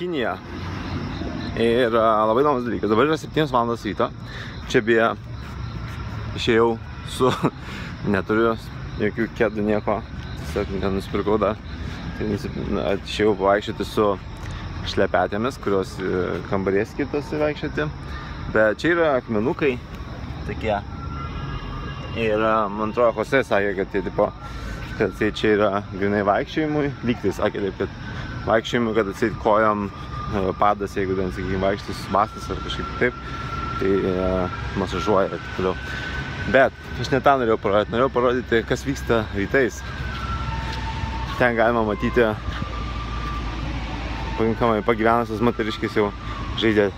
Kinija. Ir labai įdomus dalykas. Dabar yra 7 valandos ryto. Čia beje išėjau su... neturiu jokių kėdų nieko. Tiesiog nenusipirkau dar. Tai išėjau pavaikščioti su šlepetėmis, kurios kambarės skirtos vaikščioti. Bet čia yra akmenukai. Tokie. Ir man atrodo, Jose sakė, kad tai čia yra grynai vaikščiojimui. Lygtai sakė taip, kad vaikščiojimui, kad atseit kojom padas, jeigu ten, sakykime, vaikštis mastas ar kažkaip taip, tai masažuoja ir taip toliau. Bet aš ne tą norėjau parodyti, kas vyksta rytais. Ten galima matyti pakankamai pagyvenusios moteriškės jau žaidė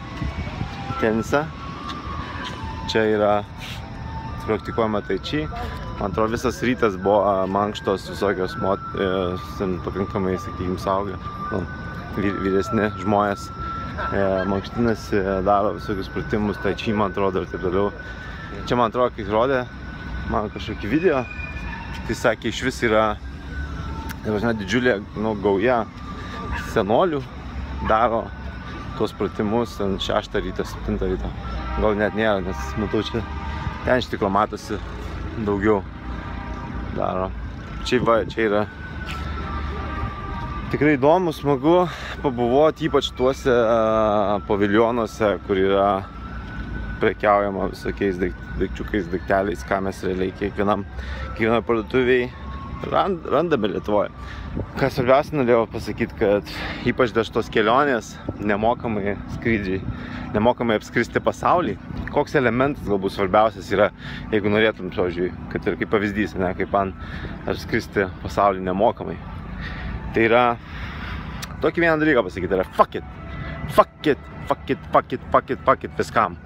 tenisą. Čia yra praktikuojama tai chi. Man atrodo, visas rytas buvo mankštos visokios pakankamai, sakykime, saugia. Vyresni žmonės mankštinasi, daro visokius pratimus, tai chi, man atrodo, ir taip toliau. Čia, man atrodo, kai rodė man kažkokį video, tai sakė, iš vis yra didžiulė gauja senolių daro tuos pratimus 6 ryto, 7 ryto. Gal net nėra, nes matau čia. Ten iš tikro matosi daugiau daro. Čia yra tikrai įdomu, smagu pabuvoti, ypač tuose paviljonuose, kur yra prekiaujama visokiais daikčiukais, daikteliais, ką mes realiai kiekvienoj parduotuvėj randame Lietuvoje. Ką svarbiausia norėjau pasakyti, kad ypač dėl šitos kelionės nemokamai skrydžiai, nemokamai apskristi pasaulį. Koks elementas galbūt svarbiausias yra, jeigu norėtum, pavyzdžiui, kad ir kaip pavyzdys, kaip man apskristi pasaulį nemokamai. Tai yra, tokį vieną dalyką pasakyti, yra fuck it, fuck it, fuck it, fuck it, fuck it, fuck it viskam.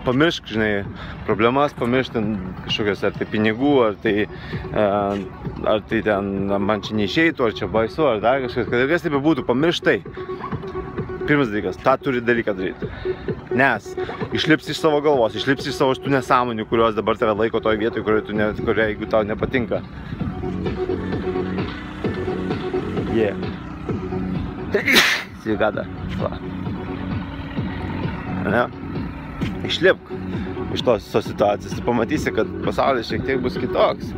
Pamiršk, žinai, problemas, pamiršk ten kažkokios, ar tai pinigų, ar tai ten man čia neišeitų, ar čia baisu, ar dar kažkas, kad ir kas taip būtų, pamiršk tai. Pirmas dalykas, tą turi dalyką daryti. Nes išlips iš savo galvos, išlips iš savo šitų nesąmonių, kurios dabar tave laiko toj vietoj, kurioje jeigu tau nepatinka. Yeah. Sveikata. Ne? Išlipk iš tos situacijos ir pamatysi, kad pasaulis šiek tiek bus kitoks.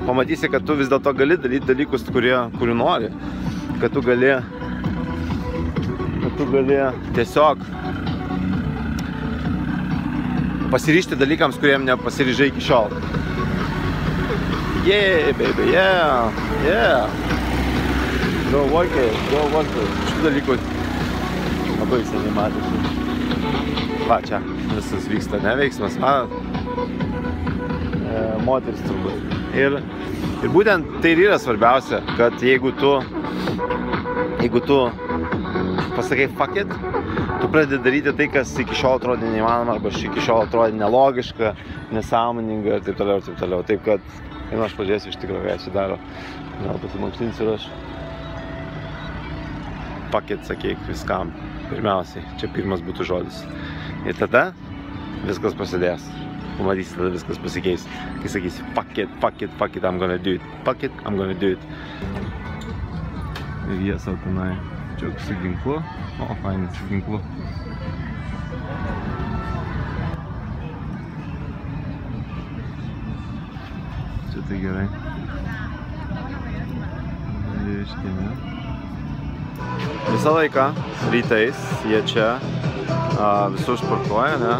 Pamatysi, kad tu vis dėlto gali daryti dalykus, kurių nori. Kad tu gali tiesiog pasiryžti dalykams, kuriem nepasiryžai iki šiol. Yeah, baby, yeah, yeah. Go work it, go work it. Šių dalykų labai seniai matėsi. Va, čia visas vyksta neveiksmas, moteris turbūt. Ir būtent tai yra svarbiausia, kad jeigu tu pasakai fuck it, tu pradedi daryti tai, kas iki šiol atrodė neįmanoma, arba iki šiol atrodė nelogiška, nesąmoninga ir taip toliau, ir taip toliau. Taip, kad, aš pažiūrėsiu iš tikrųjų, ką čia daro. Gal pasimankštinsiu ir aš. Fuck it, sakyk viskam. Pirmiausiai, čia pirmas būtų žodis. Ir tada viskas prasidės. Pamatysi, tada viskas pasikeis. Kai sakysi, fuck it, fuck it, fuck it, I'm gonna do it. Fuck it, I'm gonna do it. Ir jie savo tenai čiok su ginklu. O, fainai, su ginklu. Čia tai gerai. Vyriškinė. Visą laiką rytais jie čia visur sportuoja, ne?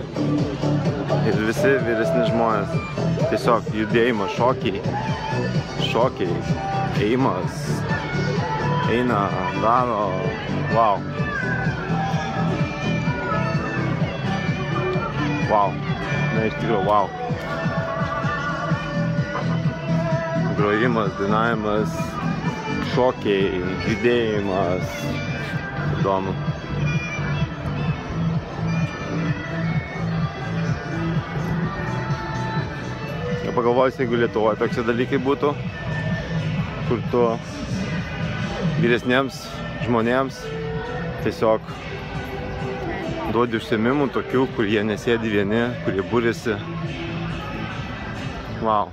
Ir visi vyresni žmonės. Tiesiog judėjimas, šokiai, ėjimas, eina, daro, wow. Wow, ne, iš tikrųjų, wow. Grojimas, dainavimas, šokiai, judėjimas, įdomu. Pagalvojus, jeigu Lietuvoje tokie dalykai būtų, kur tu vyresniems žmonėms tiesiog duodi užsiėmimų tokių, kur jie nesėdi vieni, kur jie būrėsi. Wow,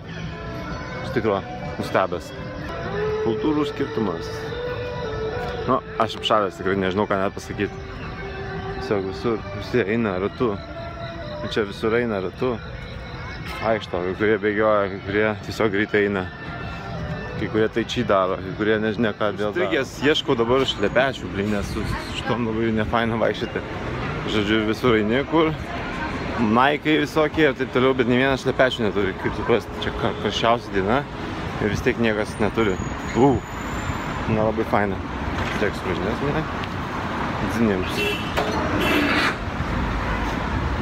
iš tikrųjų nustebęs. Kultūrų skirtumas. Nu, aš apšalęs tikrai nežinau, ką net pasakyti. Tiesiog visur, visi eina ratu. Čia visur eina ratu. Aikšto, kai kurie bėgioja, kai kurie tiesiog greitai eina. Kai kurie tai čia daro, kai kurie nežinia ką dėl daro. Stigės ieškau dabar šlepečių, nes su šitom labai nefaina vaikščioti. Žodžiu, visur eini, kur Naikai visokie ir taip toliau, bet ne vienas šlepečių neturi. Kaip suprasti, čia karščiausia diena ir vis tiek niekas neturi. Nelabai faina. Tiek suvažinėsime. Dzinėms.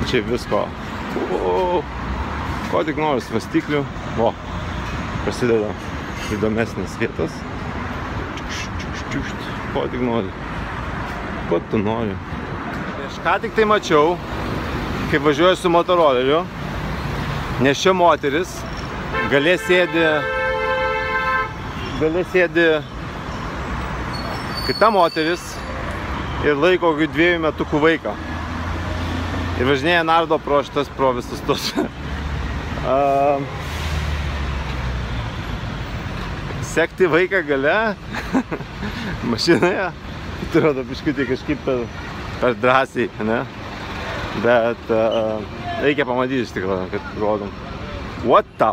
Čia visko. Ko tik nori, svastiklių. Prasideda įdomesnės vietos. Ko tik nori. Ko tu nori. Aš ką tik tai mačiau, kaip važiuoju su motoroleriu, nes čia moteris gale sėdi kita moteris ir laiko 2 metukų vaiką. Ir važinėja nardo pro visus tos. Sekti vaiką gale mašinoje, tai rodo biškutį kažkaip per drąsiai, ne? Bet reikia pamatyti iš tikrųjų, kad rodom. What the